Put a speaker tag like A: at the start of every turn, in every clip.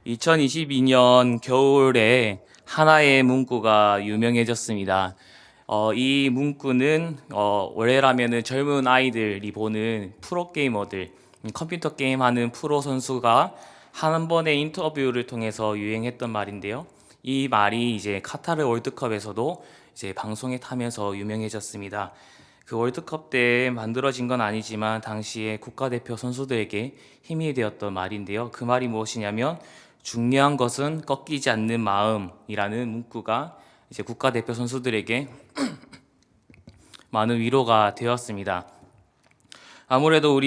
A: 2022년 겨울에 하나의 문구가 유명해졌습니다. 이 문구는 원래라면은 젊은 아이들이 보는 프로게이머들, 컴퓨터 게임 하는 프로 선수가 한 번의 인터뷰를 통해서 유행했던 말인데요. 이 말이 이제 카타르 월드컵에서도 이제 방송에 타면서 유명해졌습니다. 그 월드컵 때 만들어진 건 아니지만 당시에 국가대표 선수들에게 힘이 되었던 말인데요. 그 말이 무엇이냐면 중요한 것은 꺾이지 않는 마음이라는 문구가 이제 국가대표 선수들에게 많은 위로가 되었습니다. 아무래도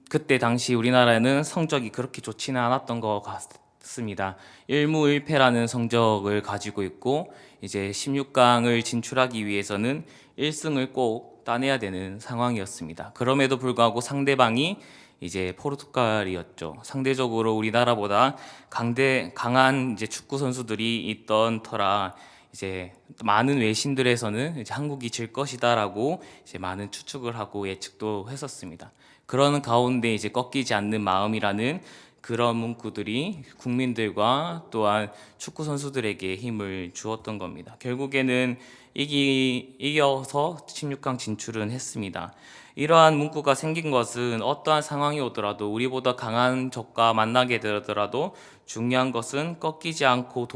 A: 그때 당시 우리나라는 성적이 그렇게 좋지는 않았던 것 같습니다. 1무 1패라는 성적을 가지고 있고 이제 16강을 진출하기 위해서는 1승을 꼭 따내야 되는 상황이었습니다. 그럼에도 불구하고 상대방이 이제 포르투갈이었죠. 상대적으로 우리나라보다 강한 이제 축구 선수들이 있던 터라 이제 많은 외신들에서는 이제 한국이 질 것이다라고 이제 많은 추측을 하고 예측도 했었습니다. 그런 가운데 이제 꺾이지 않는 마음이라는 그런 문구들이 국민들과 또한 축구 선수들에게 힘을 주었던 겁니다. 결국에는 이겨서 16강 진출은 했습니다. 이러한 문구가 생긴 것은 어떠한 상황이 오더라도 우리보다 강한 적과 만나게 되더라도 중요한 것은 꺾이지 않고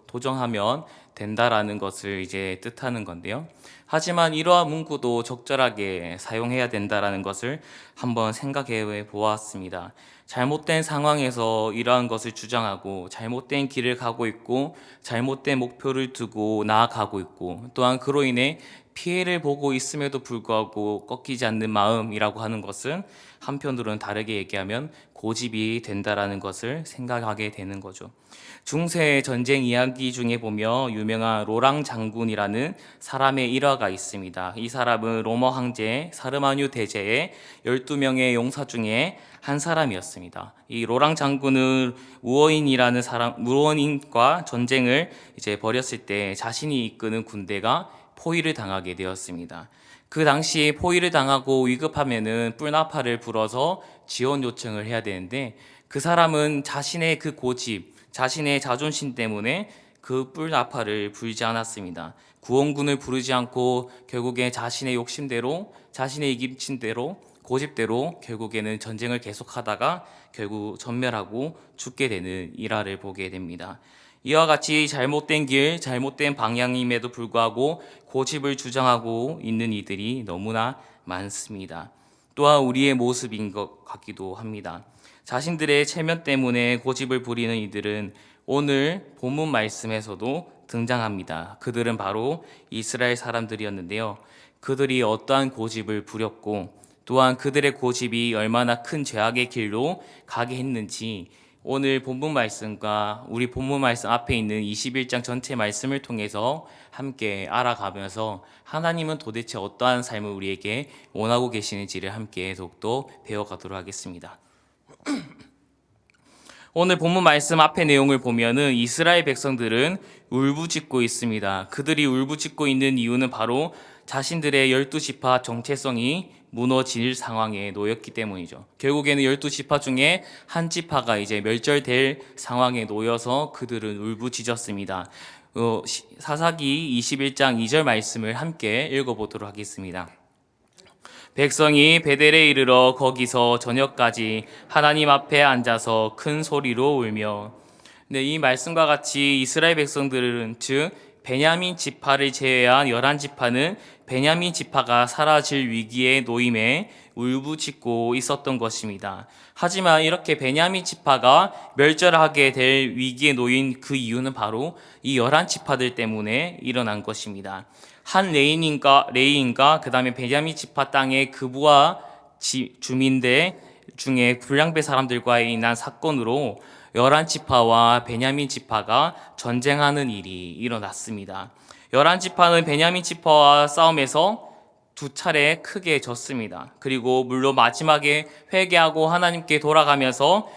A: 도전하면 된다라는 것을 이제 뜻하는 건데요. 하지만 이러한 문구도 적절하게 사용해야 된다라는 것을 한번 생각해 보았습니다. 잘못된 상황에서 이러한 것을 주장하고 잘못된 길을 가고 있고 잘못된 목표를 두고 나아가고 있고 또한 그로 인해 피해를 보고 있음에도 불구하고 꺾이지 않는 마음이라고 하는 것은 한편으로는 다르게 얘기하면 고집이 된다라는 것을 생각하게 되는 거죠. 중세 전쟁 이야기 중에 보면 유명한 로랑 장군이라는 사람의 일화가 있습니다. 이 사람은 로마 황제 사르마뉴 대제의 12명의 용사 중에 한 사람이었습니다. 이 로랑 장군은 무어인과 전쟁을 이제 벌였을 때 자신이 이끄는 군대가 포위를 당하게 되었습니다. 그 당시에 포위를 당하고 위급하면은 뿔나파를 불어서 지원 요청을 해야 되는데 그 사람은 자신의 그 고집, 자신의 자존심 때문에 그 뿔나파를 불지 않았습니다. 구원군을 부르지 않고 결국에 자신의 욕심대로, 자신의 이김침대로, 고집대로 결국에는 전쟁을 계속하다가 결국 전멸하고 죽게 되는 일화를 보게 됩니다. 이와 같이 잘못된 길, 잘못된 방향임에도 불구하고 고집을 주장하고 있는 이들이 너무나 많습니다. 또한 우리의 모습인 것 같기도 합니다. 자신들의 체면 때문에 고집을 부리는 이들은 오늘 본문 말씀에서도 등장합니다. 그들은 바로 이스라엘 사람들이었는데요. 그들이 어떠한 고집을 부렸고 또한 그들의 고집이 얼마나 큰 죄악의 길로 가게 했는지 오늘 본문 말씀과 우리 본문 말씀 앞에 있는 21장 전체 말씀을 통해서 함께 알아가면서 하나님은 도대체 어떠한 삶을 우리에게 원하고 계시는지를 함께 더욱더 배워가도록 하겠습니다. 오늘 본문 말씀 앞의 내용을 보면은 이스라엘 백성들은 울부짖고 있습니다. 그들이 울부짖고 있는 이유는 바로 자신들의 12지파 정체성이 무너질 상황에 놓였기 때문이죠. 결국에는 12지파 중에 한 지파가 이제 멸절될 상황에 놓여서 그들은 울부짖었습니다. 사사기 21장 2절 말씀을 함께 읽어보도록 하겠습니다. 백성이 베델에 이르러 거기서 저녁까지 하나님 앞에 앉아서 큰 소리로 울며. 네, 이 말씀과 같이 이스라엘 백성들은 즉 베냐민 지파를 제외한 11지파는 베냐민 지파가 사라질 위기에 놓임에 울부짖고 있었던 것입니다. 하지만 이렇게 베냐민 지파가 멸절하게 될 위기에 놓인 그 이유는 바로 이 11지파들 때문에 일어난 것입니다. 한 레위인과 그 다음에 베냐민 지파 땅의 그부와 주민들 중에 불량배 사람들과의 인한 사건으로 11지파와 베냐민 지파가 전쟁하는 일이 일어났습니다. 11지파는 베냐민 지파와 싸움에서 두 차례 크게 졌습니다. 그리고 물론 마지막에 회개하고 하나님께 돌아가면서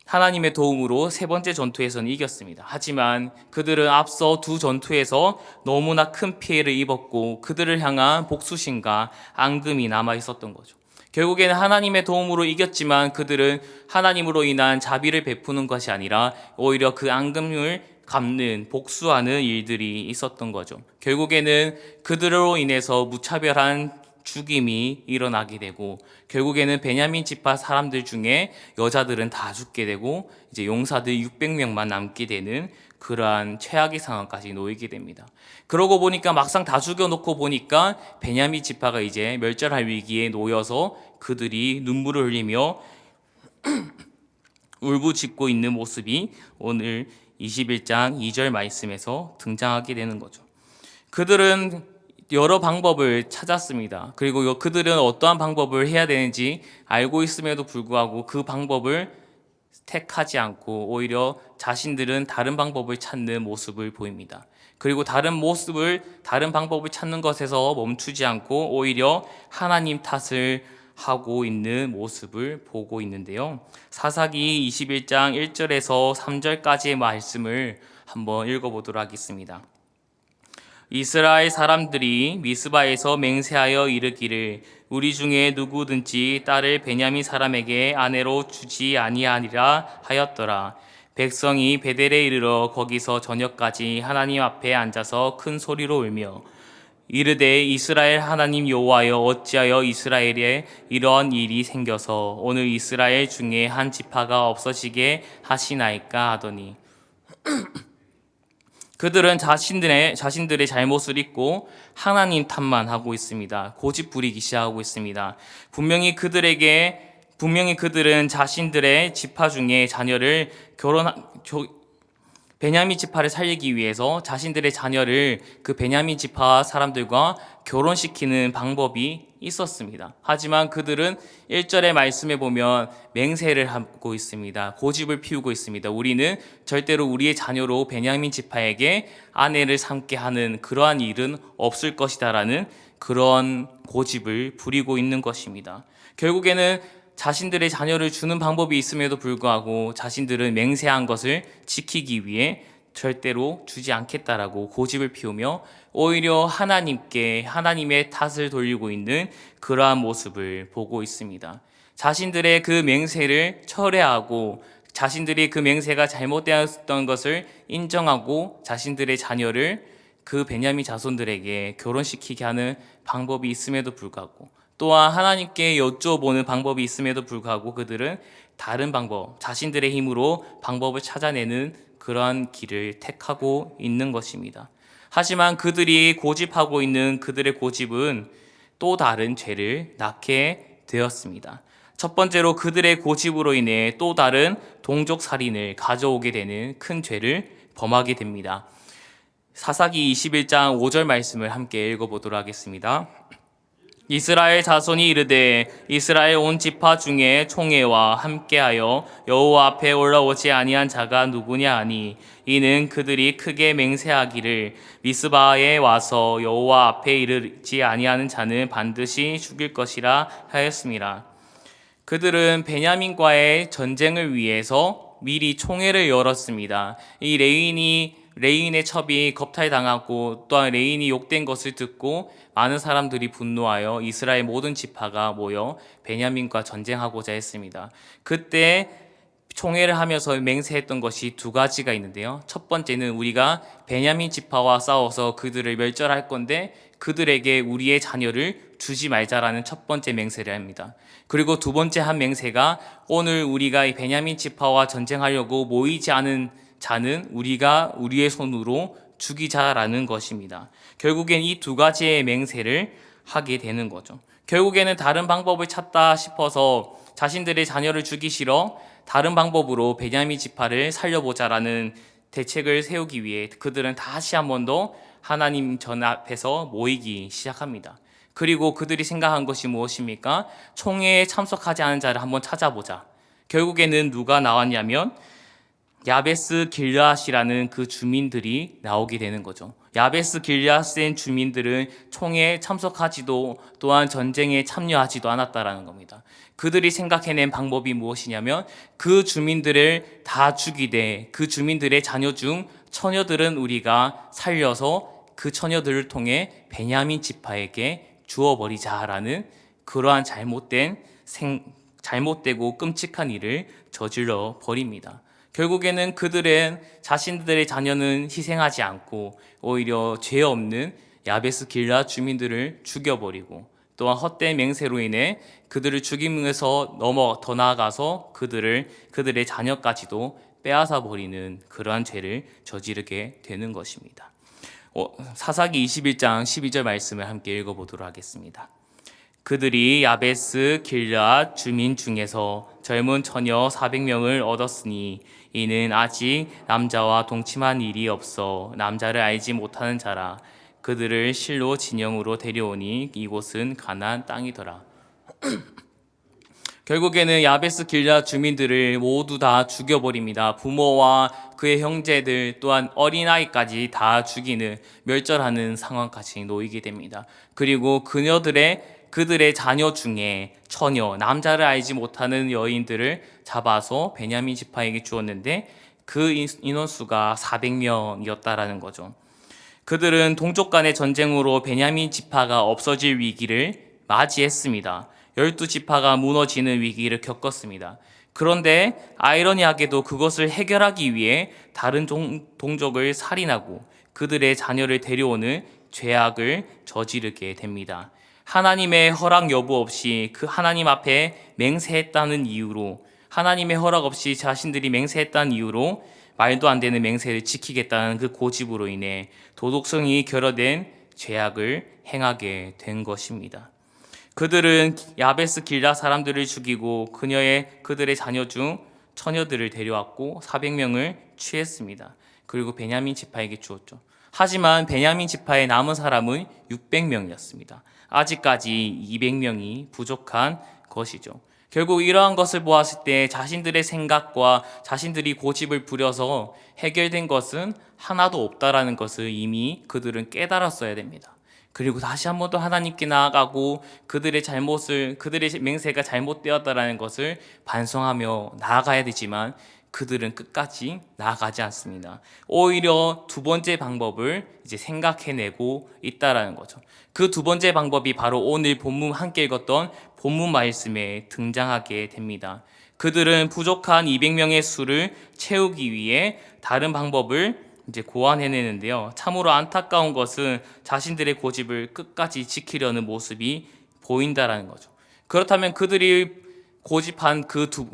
A: 하나님의 도움으로 세 번째 전투에서는 이겼습니다. 하지만 그들은 앞서 두 전투에서 너무나 큰 피해를 입었고 그들을 향한 복수심과 앙금이 남아 있었던 거죠. 결국에는 하나님의 도움으로 이겼지만 그들은 하나님으로 인한 자비를 베푸는 것이 아니라 오히려 그 앙금을 갚는, 복수하는 일들이 있었던 거죠. 결국에는 그들로 인해서 무차별한 죽임이 일어나게 되고, 결국에는 베냐민 지파 사람들 중에 여자들은 다 죽게 되고 이제 용사들 600명만 남게 되는 그러한 최악의 상황까지 놓이게 됩니다. 그러고 보니까 막상 다 죽여놓고 보니까 베냐민 지파가 이제 멸절할 위기에 놓여서 그들이 눈물을 흘리며 울부짖고 있는 모습이 오늘 21장 2절 말씀에서 등장하게 되는 거죠. 그들은 여러 방법을 찾았습니다. 그리고 그들은 어떠한 방법을 해야 되는지 알고 있음에도 불구하고 그 방법을 택하지 않고 오히려 자신들은 다른 방법을 찾는 모습을 보입니다. 그리고 다른 방법을 찾는 것에서 멈추지 않고 오히려 하나님 탓을 하고 있는 모습을 보고 있는데요. 사사기 21장 1절에서 3절까지의 말씀을 한번 읽어보도록 하겠습니다. 이스라엘 사람들이 미스바에서 맹세하여 이르기를 우리 중에 누구든지 딸을 베냐민 사람에게 아내로 주지 아니하리라 하였더라. 백성이 베델에 이르러 거기서 저녁까지 하나님 앞에 앉아서 큰 소리로 울며 이르되 이스라엘 하나님 여호와여 어찌하여 이스라엘에 이러한 일이 생겨서 오늘 이스라엘 중에 한 지파가 없어지게 하시나이까 하더니 그들은 자신들의 잘못을 잊고 하나님 탓만 하고 있습니다. 고집 부리기 시작하고 있습니다. 분명히 그들은 자신들의 지파 중에 자녀를 베냐민 지파를 살리기 위해서 자신들의 자녀를 그 베냐민 지파 사람들과 결혼시키는 방법이 있었습니다. 하지만 그들은 1절의 말씀에 보면 맹세를 하고 있습니다. 고집을 피우고 있습니다. 우리는 절대로 우리의 자녀로 베냐민 지파에게 아내를 삼게 하는 그러한 일은 없을 것이다라는 그런 고집을 부리고 있는 것입니다. 결국에는 자신들의 자녀를 주는 방법이 있음에도 불구하고 자신들은 맹세한 것을 지키기 위해 절대로 주지 않겠다라고 고집을 피우며 오히려 하나님의 탓을 돌리고 있는 그러한 모습을 보고 있습니다. 자신들의 그 맹세를 철회하고 자신들이 그 맹세가 잘못되었던 것을 인정하고 자신들의 자녀를 그 베냐민 자손들에게 결혼시키게 하는 방법이 있음에도 불구하고 또한 하나님께 여쭤보는 방법이 있음에도 불구하고 그들은 다른 방법, 자신들의 힘으로 방법을 찾아내는 그러한 길을 택하고 있는 것입니다. 하지만 그들이 고집하고 있는 그들의 고집은 또 다른 죄를 낳게 되었습니다. 첫 번째로 그들의 고집으로 인해 또 다른 동족 살인을 가져오게 되는 큰 죄를 범하게 됩니다. 사사기 21장 5절 말씀을 함께 읽어보도록 하겠습니다. 이스라엘 자손이 이르되 이스라엘 온 지파 중에 총회와 함께하여 여호와 앞에 올라오지 아니한 자가 누구냐 하니 이는 그들이 크게 맹세하기를 미스바에 와서 여호와 앞에 이르지 아니하는 자는 반드시 죽일 것이라 하였습니다. 그들은 베냐민과의 전쟁을 위해서 미리 총회를 열었습니다. 이 레인의 첩이 겁탈당하고 또한 레인이 욕된 것을 듣고 많은 사람들이 분노하여 이스라엘 모든 지파가 모여 베냐민과 전쟁하고자 했습니다. 그때 총회를 하면서 맹세했던 것이 두 가지가 있는데요. 첫 번째는 우리가 베냐민 지파와 싸워서 그들을 멸절할 건데 그들에게 우리의 자녀를 주지 말자라는 첫 번째 맹세를 합니다. 그리고 두 번째 한 맹세가 오늘 우리가 이 베냐민 지파와 전쟁하려고 모이지 않은 자는 우리가 우리의 손으로 죽이자라는 것입니다. 결국엔 이 두 가지의 맹세를 하게 되는 거죠. 결국에는 다른 방법을 찾다 싶어서 자신들의 자녀를 주기 싫어 다른 방법으로 베냐민 지파를 살려보자라는 대책을 세우기 위해 그들은 다시 한 번 더 하나님 전 앞에서 모이기 시작합니다. 그리고 그들이 생각한 것이 무엇입니까? 총회에 참석하지 않은 자를 한번 찾아보자. 결국에는 누가 나왔냐면 야베스 길앗이라는 그 주민들이 나오게 되는 거죠. 야베스 길앗의 주민들은 총회에 참석하지도 또한 전쟁에 참여하지도 않았다라는 겁니다. 그들이 생각해낸 방법이 무엇이냐면 그 주민들을 다 죽이되 그 주민들의 자녀 중 처녀들은 우리가 살려서 그 처녀들을 통해 베냐민 지파에게 주어버리자라는 그러한 잘못되고 끔찍한 일을 저질러 버립니다. 결국에는 그들은 자신들의 자녀는 희생하지 않고 오히려 죄 없는 야베스 길라 주민들을 죽여버리고, 또한 헛된 맹세로 인해 그들을 죽이면서 더 나아가서 그들의 자녀까지도 빼앗아 버리는 그러한 죄를 저지르게 되는 것입니다. 사사기 21장 12절 말씀을 함께 읽어보도록 하겠습니다. 그들이 야베스 길앗 주민 중에서 젊은 처녀 400명을 얻었으니 이는 아직 남자와 동침한 일이 없어 남자를 알지 못하는 자라. 그들을 실로 진영으로 데려오니 이곳은 가나안 땅이더라. 결국에는 야베스 길앗 주민들을 모두 다 죽여버립니다. 부모와 그의 형제들 또한 어린아이까지 다 죽이는, 멸절하는 상황까지 놓이게 됩니다. 그리고 그들의 자녀 중에 처녀, 남자를 알지 못하는 여인들을 잡아서 베냐민 지파에게 주었는데 그 인원수가 400명이었다라는 거죠. 그들은 동족 간의 전쟁으로 베냐민 지파가 없어질 위기를 맞이했습니다. 12지파가 무너지는 위기를 겪었습니다. 그런데 아이러니하게도 그것을 해결하기 위해 다른 동족을 살인하고 그들의 자녀를 데려오는 죄악을 저지르게 됩니다. 하나님의 허락 여부 없이 그 하나님 앞에 맹세했다는 이유로, 하나님의 허락 없이 자신들이 맹세했다는 이유로 말도 안 되는 맹세를 지키겠다는 그 고집으로 인해 도덕성이 결여된 죄악을 행하게 된 것입니다. 그들은 야베스 길라 사람들을 죽이고 그들의 자녀 중 처녀들을 데려왔고 400명을 취했습니다. 그리고 베냐민 지파에게 주었죠. 하지만 베냐민 지파에 남은 사람은 600명이었습니다. 아직까지 200명이 부족한 것이죠. 결국 이러한 것을 보았을 때 자신들의 생각과 자신들이 고집을 부려서 해결된 것은 하나도 없다라는 것을 이미 그들은 깨달았어야 됩니다. 그리고 다시 한 번 더 하나님께 나아가고 그들의 맹세가 잘못되었다라는 것을 반성하며 나아가야 되지만 그들은 끝까지 나아가지 않습니다. 오히려 두 번째 방법을 이제 생각해내고 있다라는 거죠. 그 두 번째 방법이 바로 오늘 본문 함께 읽었던 본문 말씀에 등장하게 됩니다. 그들은 부족한 200명의 수를 채우기 위해 다른 방법을 이제 고안해내는데요. 참으로 안타까운 것은 자신들의 고집을 끝까지 지키려는 모습이 보인다라는 거죠. 그렇다면 그들이 고집한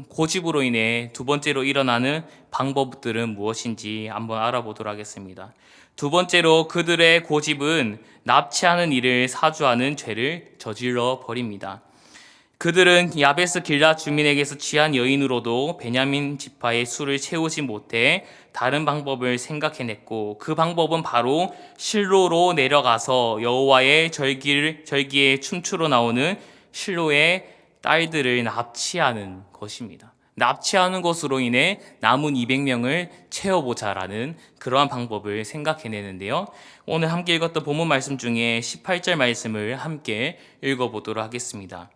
A: 고집으로 인해 두 번째로 일어나는 방법들은 무엇인지 한번 알아보도록 하겠습니다. 두 번째로 그들의 고집은 납치하는 일을 사주하는 죄를 저질러 버립니다. 그들은 야베스 길라 주민에게서 취한 여인으로도 베냐민 지파의 수를 채우지 못해 다른 방법을 생각해냈고, 그 방법은 바로 실로로 내려가서 여호와의 절기에 춤추러 나오는 실로의 딸들을 납치하는 것입니다. 납치하는 것으로 인해 남은 200명을 채워보자라는 그러한 방법을 생각해내는데요. 오늘 함께 읽었던 본문 말씀 중에 18절 말씀을 함께 읽어보도록 하겠습니다.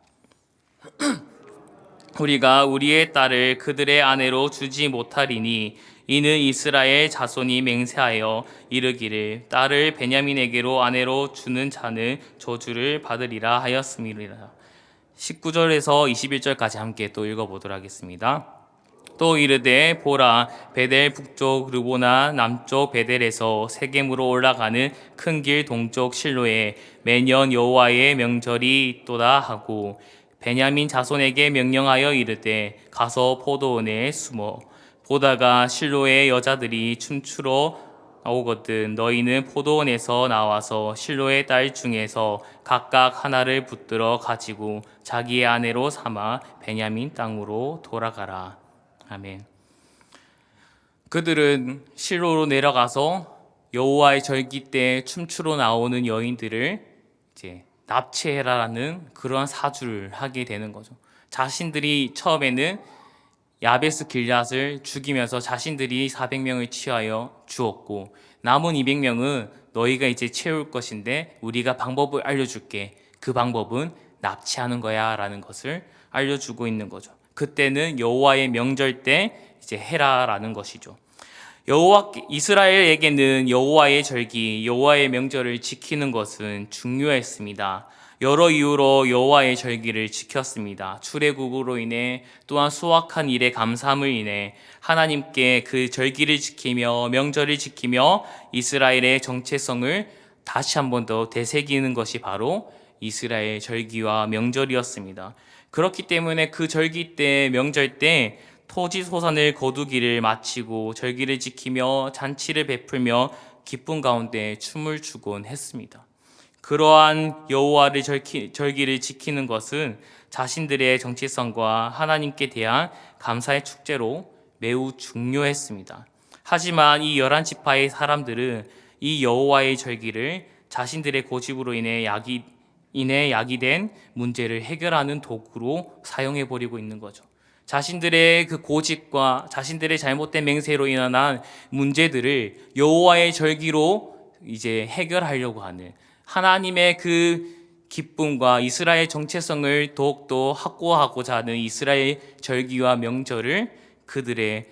A: 우리가 우리의 딸을 그들의 아내로 주지 못하리니 이는 이스라엘 자손이 맹세하여 이르기를 딸을 베냐민에게로 아내로 주는 자는 저주를 받으리라 하였음이라. 19절에서 21절까지 함께 또 읽어보도록 하겠습니다. 또 이르되 보라, 베델 북쪽 르보나 남쪽 베델에서 세겜으로 올라가는 큰 길 동쪽 실로에 매년 여호와의 명절이 있도다 하고 베냐민 자손에게 명령하여 이르되 가서 포도원에 숨어 보다가 실로의 여자들이 춤추러 오거든 너희는 포도원에서 나와서 실로의 딸 중에서 각각 하나를 붙들어 가지고 자기의 아내로 삼아 베냐민 땅으로 돌아가라. 아멘. 그들은 실로로 내려가서 여호와의 절기 때 춤추러 나오는 여인들을 이제 납치해라라는 그러한 사주를 하게 되는 거죠. 자신들이 처음에는 야베스 길앗을 죽이면서 자신들이 400명을 취하여 주었고 남은 200명은 너희가 이제 채울 것인데 우리가 방법을 알려줄게. 그 방법은 납치하는 거야 라는 것을 알려주고 있는 거죠. 그때는 여호와의 명절 때 이제 해라라는 것이죠. 이스라엘에게는 여호와의 절기, 여호와의 명절을 지키는 것은 중요했습니다. 여러 이유로 여호와의 절기를 지켰습니다. 출애굽으로 인해 또한 수확한 일에 감사함을 인해 하나님께 그 절기를 지키며 명절을 지키며 이스라엘의 정체성을 다시 한 번 더 되새기는 것이 바로 이스라엘 절기와 명절이었습니다. 그렇기 때문에 그 절기 때, 명절 때 토지 소산을 거두기를 마치고 절기를 지키며 잔치를 베풀며 기쁨 가운데 춤을 추곤 했습니다. 그러한 여호와의 절기를 지키는 것은 자신들의 정체성과 하나님께 대한 감사의 축제로 매우 중요했습니다. 하지만 이 11지파의 사람들은 이 여호와의 절기를 자신들의 고집으로 인해 야기된 문제를 해결하는 도구로 사용해 버리고 있는 거죠. 자신들의 그 고집과 자신들의 잘못된 맹세로 인한 문제들을 여호와의 절기로 이제 해결하려고 하는, 하나님의 그 기쁨과 이스라엘 정체성을 더욱더 확고하고자 하는 이스라엘 절기와 명절을 그들의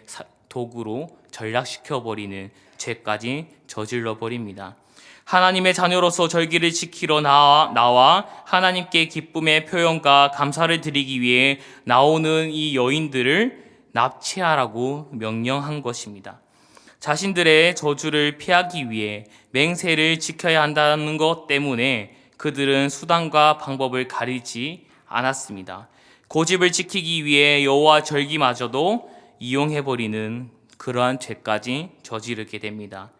A: 도구로 전락시켜 버리는 죄까지 저질러 버립니다. 하나님의 자녀로서 절기를 지키러 나와 하나님께 기쁨의 표현과 감사를 드리기 위해 나오는 이 여인들을 납치하라고 명령한 것입니다. 자신들의 저주를 피하기 위해 맹세를 지켜야 한다는 것 때문에 그들은 수단과 방법을 가리지 않았습니다. 고집을 지키기 위해 여호와 절기마저도 이용해버리는 그러한 죄까지 저지르게 됩니다.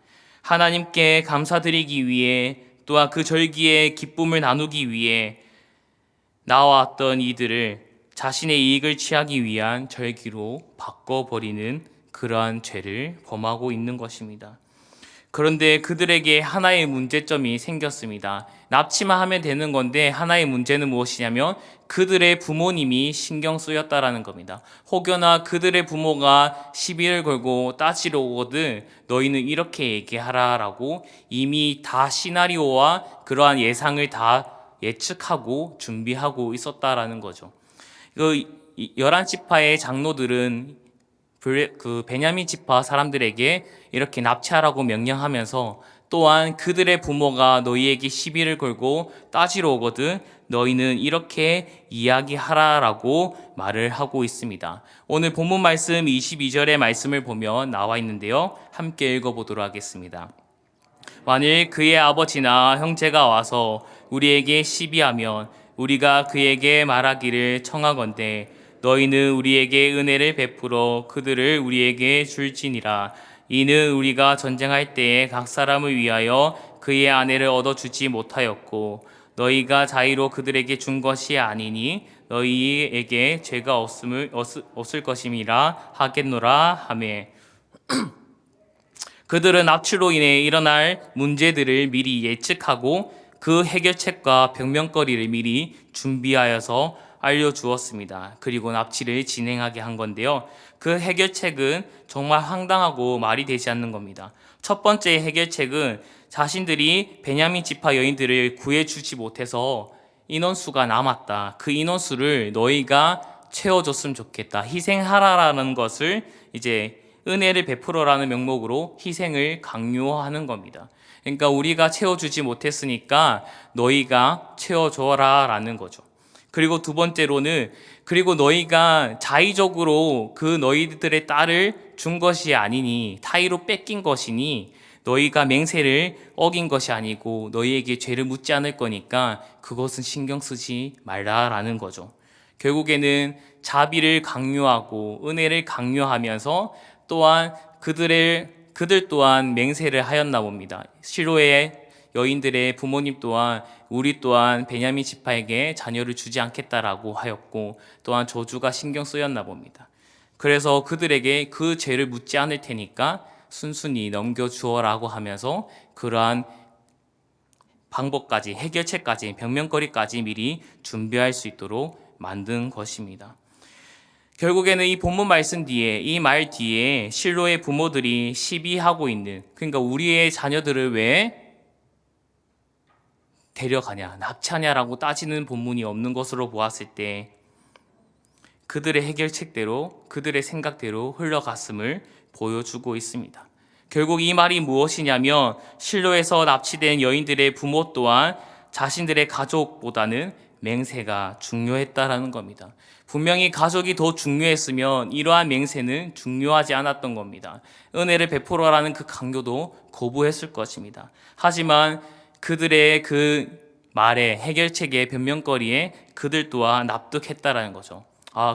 A: 하나님께 감사드리기 위해 또한 그 절기의 기쁨을 나누기 위해 나왔던 이들을 자신의 이익을 취하기 위한 절기로 바꿔버리는 그러한 죄를 범하고 있는 것입니다. 그런데 그들에게 하나의 문제점이 생겼습니다. 납치만 하면 되는 건데 하나의 문제는 무엇이냐면 그들의 부모님이 신경 쓰였다라는 겁니다. 혹여나 그들의 부모가 시비를 걸고 따지러 오거든 너희는 이렇게 얘기하라라고 이미 다 시나리오와 그러한 예상을 다 예측하고 준비하고 있었다라는 거죠. 그 11지파의 장로들은 그 베냐민 지파 사람들에게 이렇게 납치하라고 명령하면서 또한 그들의 부모가 너희에게 시비를 걸고 따지러 오거든 너희는 이렇게 이야기하라라고 말을 하고 있습니다. 오늘 본문 말씀 22절의 말씀을 보면 나와 있는데요. 함께 읽어보도록 하겠습니다. 만일 그의 아버지나 형제가 와서 우리에게 시비하면 우리가 그에게 말하기를 청하건대 너희는 우리에게 은혜를 베풀어 그들을 우리에게 줄지니라. 이는 우리가 전쟁할 때에 각 사람을 위하여 그의 아내를 얻어주지 못하였고 너희가 자의로 그들에게 준 것이 아니니 너희에게 죄가 없을 것임이라 하겠노라 하매 그들은 납치로 인해 일어날 문제들을 미리 예측하고 그 해결책과 병명거리를 미리 준비하여서 알려주었습니다. 그리고 납치를 진행하게 한 건데요. 그 해결책은 정말 황당하고 말이 되지 않는 겁니다. 첫 번째 해결책은 자신들이 베냐민 지파 여인들을 구해주지 못해서 인원수가 남았다. 그 인원수를 너희가 채워줬으면 좋겠다. 희생하라라는 것을 이제 은혜를 베풀어라는 명목으로 희생을 강요하는 겁니다. 그러니까 우리가 채워주지 못했으니까 너희가 채워줘라라는 거죠. 그리고 두 번째로는 그리고 너희가 자의적으로 그 너희들의 딸을 준 것이 아니니 타의로 뺏긴 것이니 너희가 맹세를 어긴 것이 아니고 너희에게 죄를 묻지 않을 거니까 그것은 신경 쓰지 말라라는 거죠. 결국에는 자비를 강요하고 은혜를 강요하면서 또한 그들 또한 맹세를 하였나 봅니다. 실로의 여인들의 부모님 또한 우리 또한 베냐민 지파에게 자녀를 주지 않겠다라고 하였고 또한 저주가 신경 쓰였나 봅니다. 그래서 그들에게 그 죄를 묻지 않을 테니까 순순히 넘겨주어라고 하면서 그러한 방법까지 해결책까지 병명거리까지 미리 준비할 수 있도록 만든 것입니다. 결국에는 이 본문 말씀 뒤에 이 말 뒤에 실로의 부모들이 시비하고 있는 그러니까 우리의 자녀들을 왜 데려가냐 납치하냐라고 따지는 본문이 없는 것으로 보았을 때 그들의 해결책대로 그들의 생각대로 흘러갔음을 보여주고 있습니다. 결국 이 말이 무엇이냐면 실로에서 납치된 여인들의 부모 또한 자신들의 가족보다는 맹세가 중요했다라는 겁니다. 분명히 가족이 더 중요했으면 이러한 맹세는 중요하지 않았던 겁니다. 은혜를 베풀어라는 그 강요도 거부했을 것입니다. 하지만 그들의 그 말에, 해결책의 변명거리에 그들 또한 납득했다라는 거죠.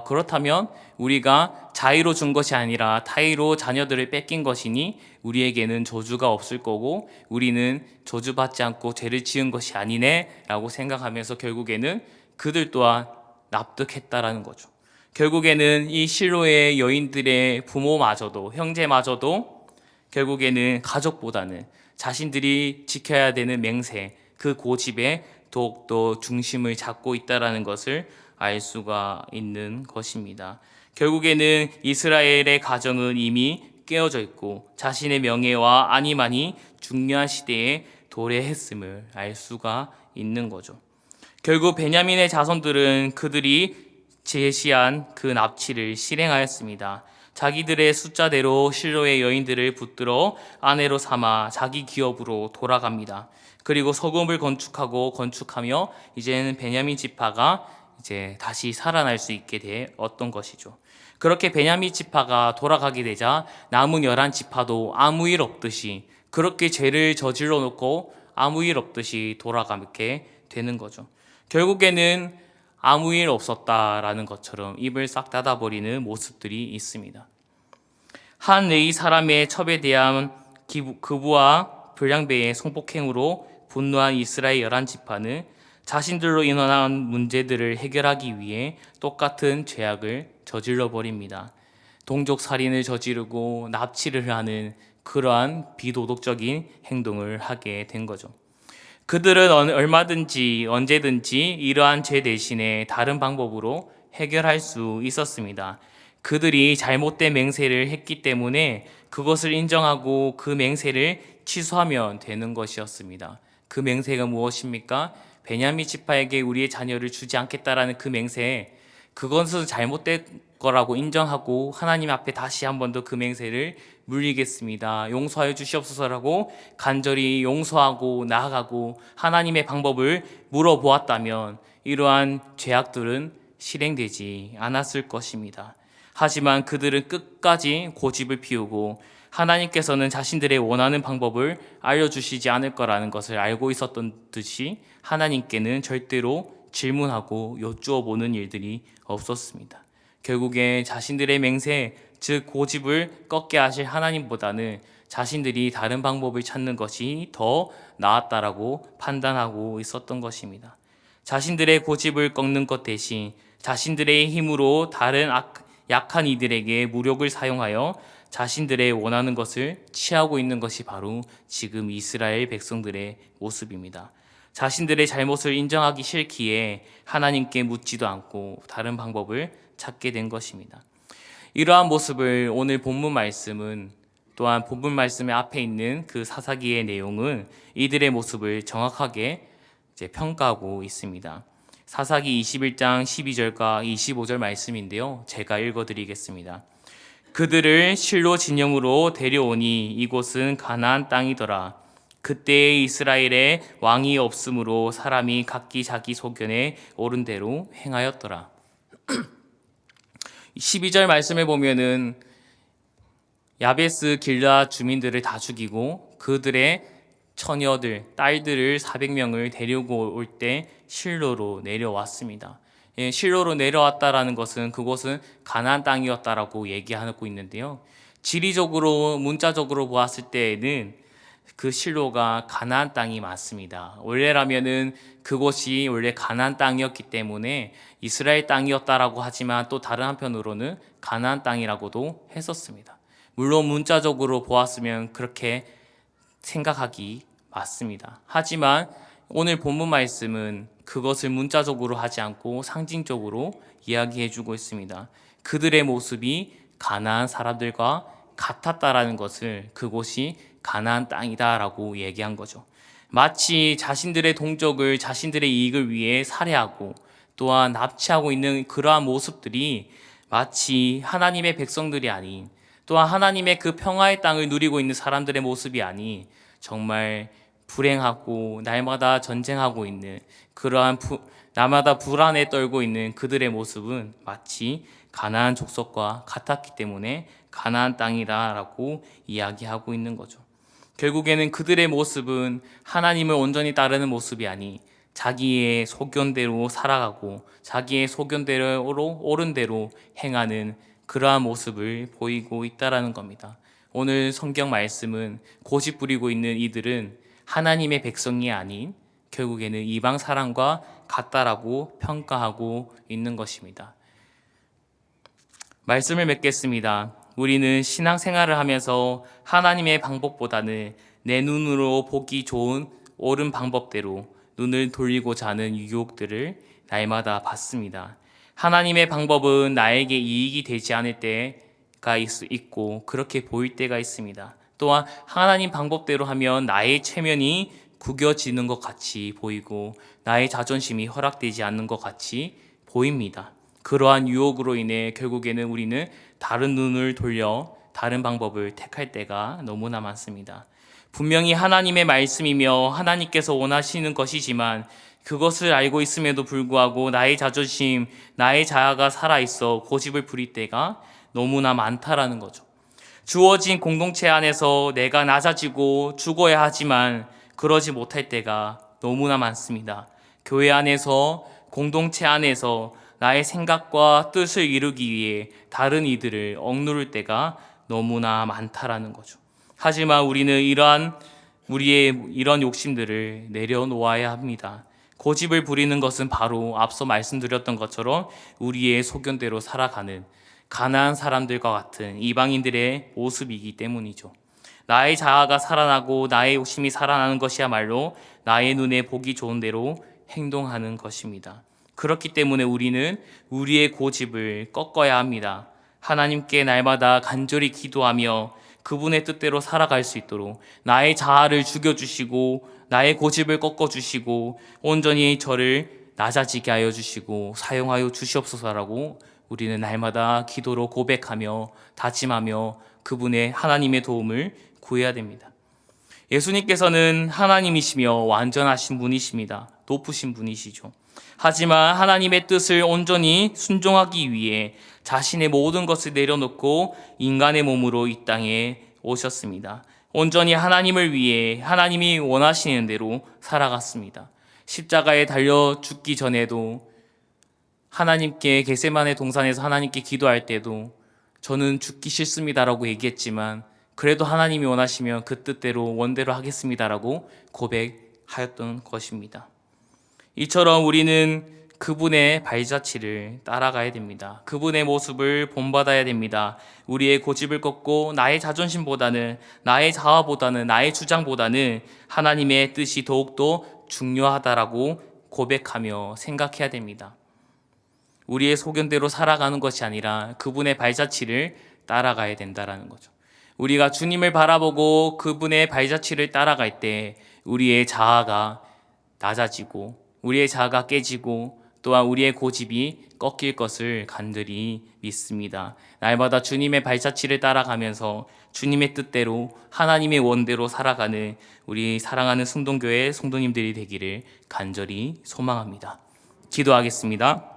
A: 그렇다면 우리가 자의로 준 것이 아니라 타의로 자녀들을 뺏긴 것이니 우리에게는 저주가 없을 거고 우리는 저주받지 않고 죄를 지은 것이 아니네 라고 생각하면서 결국에는 그들 또한 납득했다라는 거죠. 결국에는 이 실로의 여인들의 부모마저도, 형제마저도 결국에는 가족보다는 자신들이 지켜야 되는 맹세, 그 고집에 더욱더 중심을 잡고 있다라는 것을 알 수가 있는 것입니다. 결국에는 이스라엘의 가정은 이미 깨어져 있고 자신의 명예와 안위만이 중요한 시대에 도래했음을 알 수가 있는 거죠. 결국 베냐민의 자손들은 그들이 제시한 그 납치를 실행하였습니다. 자기들의 숫자대로 실로의 여인들을 붙들어 아내로 삼아 자기 기업으로 돌아갑니다. 그리고 소금을 건축하며 이제는 베냐민 지파가 이제 다시 살아날 수 있게 되었던 것이죠. 그렇게 베냐민 지파가 돌아가게 되자 남은 11지파도 아무 일 없듯이 그렇게 죄를 저질러 놓고 아무 일 없듯이 돌아가게 되는 거죠. 결국에는 아무 일 없었다라는 것처럼 입을 싹 닫아버리는 모습들이 있습니다. 한 레위 사람의 첩에 대한 그부와 불량배의 성폭행으로 분노한 이스라엘 11지파는 자신들로 인한 문제들을 해결하기 위해 똑같은 죄악을 저질러 버립니다. 동족 살인을 저지르고 납치를 하는 그러한 비도덕적인 행동을 하게 된 거죠. 그들은 얼마든지 언제든지 이러한 죄 대신에 다른 방법으로 해결할 수 있었습니다. 그들이 잘못된 맹세를 했기 때문에 그것을 인정하고 그 맹세를 취소하면 되는 것이었습니다. 그 맹세가 무엇입니까? 베냐민 지파에게 우리의 자녀를 주지 않겠다라는 그 맹세, 그것은 잘못된 거라고 인정하고 하나님 앞에 다시 한 번 더 그 맹세를 물리겠습니다. 용서하여 주시옵소서라고 간절히 용서하고 나아가고 하나님의 방법을 물어보았다면 이러한 죄악들은 실행되지 않았을 것입니다. 하지만 그들은 끝까지 고집을 피우고 하나님께서는 자신들의 원하는 방법을 알려주시지 않을 거라는 것을 알고 있었던 듯이 하나님께는 절대로 질문하고 여쭈어 보는 일들이 없었습니다. 결국에 자신들의 맹세, 즉 고집을 꺾게 하실 하나님보다는 자신들이 다른 방법을 찾는 것이 더 나았다라고 판단하고 있었던 것입니다. 자신들의 고집을 꺾는 것 대신 자신들의 힘으로 다른 약한 이들에게 무력을 사용하여 자신들의 원하는 것을 취하고 있는 것이 바로 지금 이스라엘 백성들의 모습입니다. 자신들의 잘못을 인정하기 싫기에 하나님께 묻지도 않고 다른 방법을 찾게 된 것입니다. 이러한 모습을 오늘 본문 말씀은 또한 본문 말씀의 앞에 있는 그 사사기의 내용은 이들의 모습을 정확하게 평가하고 있습니다. 사사기 21장 12절과 25절 말씀인데요. 제가 읽어드리겠습니다. 그들을 실로 진영으로 데려오니 이곳은 가나안 땅이더라. 그때의 이스라엘에 왕이 없으므로 사람이 각기 자기 소견에 옳은 대로 행하였더라. 12절 말씀에 보면은 야베스 길라 주민들을 다 죽이고 그들의 처녀들, 딸들을 400명을 데리고 올 때 실로로 내려왔습니다. 실로로 내려왔다라는 것은 그곳은 가나안 땅이었다라고 얘기하고 있는데요. 지리적으로 문자적으로 보았을 때에는 그 실로가 가나안 땅이 맞습니다. 원래라면은 그곳이 원래 가나안 땅이었기 때문에 이스라엘 땅이었다라고 하지만 또 다른 한편으로는 가나안 땅이라고도 했었습니다. 물론 문자적으로 보았으면 그렇게 생각하기 맞습니다. 하지만 오늘 본문 말씀은 그것을 문자적으로 하지 않고 상징적으로 이야기해주고 있습니다. 그들의 모습이 가나안 사람들과 같았다라는 것을 그곳이 가나안 땅이다라고 얘기한 거죠. 마치 자신들의 동족을 자신들의 이익을 위해 살해하고 또한 납치하고 있는 그러한 모습들이 마치 하나님의 백성들이 아닌 또한 하나님의 그 평화의 땅을 누리고 있는 사람들의 모습이 아닌 정말 불행하고 날마다 전쟁하고 있는 날마다 불안에 떨고 있는 그들의 모습은 마치 가나안 족속과 같았기 때문에 가나안 땅이다라고 이야기하고 있는 거죠. 결국에는 그들의 모습은 하나님을 온전히 따르는 모습이 아니 자기의 소견대로 살아가고 자기의 소견대로 옳은 대로 행하는 그러한 모습을 보이고 있다라는 겁니다. 오늘 성경 말씀은 고집 부리고 있는 이들은 하나님의 백성이 아닌 결국에는 이방 사람과 같다라고 평가하고 있는 것입니다. 말씀을 맺겠습니다. 우리는 신앙생활을 하면서 하나님의 방법보다는 내 눈으로 보기 좋은 옳은 방법대로 눈을 돌리고자 하는 유혹들을 날마다 받습니다. 하나님의 방법은 나에게 이익이 되지 않을 때가 있고 그렇게 보일 때가 있습니다. 또한 하나님 방법대로 하면 나의 체면이 구겨지는 것 같이 보이고 나의 자존심이 허락되지 않는 것 같이 보입니다. 그러한 유혹으로 인해 결국에는 우리는 다른 눈을 돌려 다른 방법을 택할 때가 너무나 많습니다. 분명히 하나님의 말씀이며 하나님께서 원하시는 것이지만 그것을 알고 있음에도 불구하고 나의 자존심, 나의 자아가 살아있어 고집을 부릴 때가 너무나 많다라는 거죠. 주어진 공동체 안에서 내가 낮아지고 죽어야 하지만 그러지 못할 때가 너무나 많습니다. 교회 안에서, 공동체 안에서 나의 생각과 뜻을 이루기 위해 다른 이들을 억누를 때가 너무나 많다라는 거죠. 하지만 우리는 우리의 이런 욕심들을 내려놓아야 합니다. 고집을 부리는 것은 바로 앞서 말씀드렸던 것처럼 우리의 소견대로 살아가는 가나안 사람들과 같은 이방인들의 모습이기 때문이죠. 나의 자아가 살아나고 나의 욕심이 살아나는 것이야말로 나의 눈에 보기 좋은 대로 행동하는 것입니다. 그렇기 때문에 우리는 우리의 고집을 꺾어야 합니다. 하나님께 날마다 간절히 기도하며 그분의 뜻대로 살아갈 수 있도록 나의 자아를 죽여주시고 나의 고집을 꺾어주시고 온전히 저를 낮아지게 하여 주시고 사용하여 주시옵소서라고 우리는 날마다 기도로 고백하며 다짐하며 그분의 하나님의 도움을 구해야 됩니다. 예수님께서는 하나님이시며 완전하신 분이십니다. 높으신 분이시죠. 하지만 하나님의 뜻을 온전히 순종하기 위해 자신의 모든 것을 내려놓고 인간의 몸으로 이 땅에 오셨습니다. 온전히 하나님을 위해 하나님이 원하시는 대로 살아갔습니다. 십자가에 달려 죽기 전에도 하나님께 겟세마네 동산에서 하나님께 기도할 때도 저는 죽기 싫습니다라고 얘기했지만 그래도 하나님이 원하시면 그 뜻대로 원대로 하겠습니다라고 고백하였던 것입니다. 이처럼 우리는 그분의 발자취를 따라가야 됩니다. 그분의 모습을 본받아야 됩니다. 우리의 고집을 꺾고 나의 자존심보다는 나의 자아보다는 나의 주장보다는 하나님의 뜻이 더욱더 중요하다라고 고백하며 생각해야 됩니다. 우리의 소견대로 살아가는 것이 아니라 그분의 발자취를 따라가야 된다라는 거죠. 우리가 주님을 바라보고 그분의 발자취를 따라갈 때 우리의 자아가 낮아지고 우리의 자아가 깨지고 또한 우리의 고집이 꺾일 것을 간절히 믿습니다. 날마다 주님의 발자취를 따라가면서 주님의 뜻대로 하나님의 원대로 살아가는 우리 사랑하는 승동교회 성도님들이 되기를 간절히 소망합니다. 기도하겠습니다.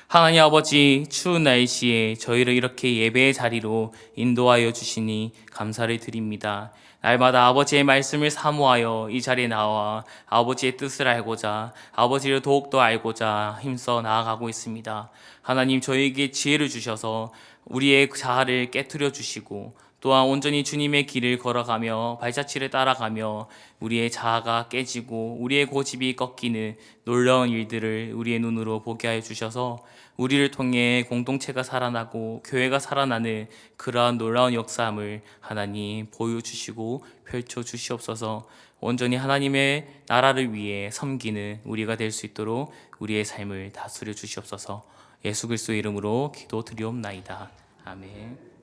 A: 하나님 아버지, 추운 날씨에 저희를 이렇게 예배의 자리로 인도하여 주시니 감사를 드립니다. 날마다 아버지의 말씀을 사모하여 이 자리에 나와 아버지의 뜻을 알고자, 아버지를 더욱더 알고자 힘써 나아가고 있습니다. 하나님, 저희에게 지혜를 주셔서 우리의 자아를 깨트려 주시고 또한 온전히 주님의 길을 걸어가며 발자취를 따라가며 우리의 자아가 깨지고 우리의 고집이 꺾이는 놀라운 일들을 우리의 눈으로 보게 하여 주셔서 우리를 통해 공동체가 살아나고 교회가 살아나는 그러한 놀라운 역사함을 하나님 보여주시고 펼쳐주시옵소서. 온전히 하나님의 나라를 위해 섬기는 우리가 될 수 있도록 우리의 삶을 다스려 주시옵소서. 예수 그리스도의 이름으로 기도드리옵나이다. 아멘.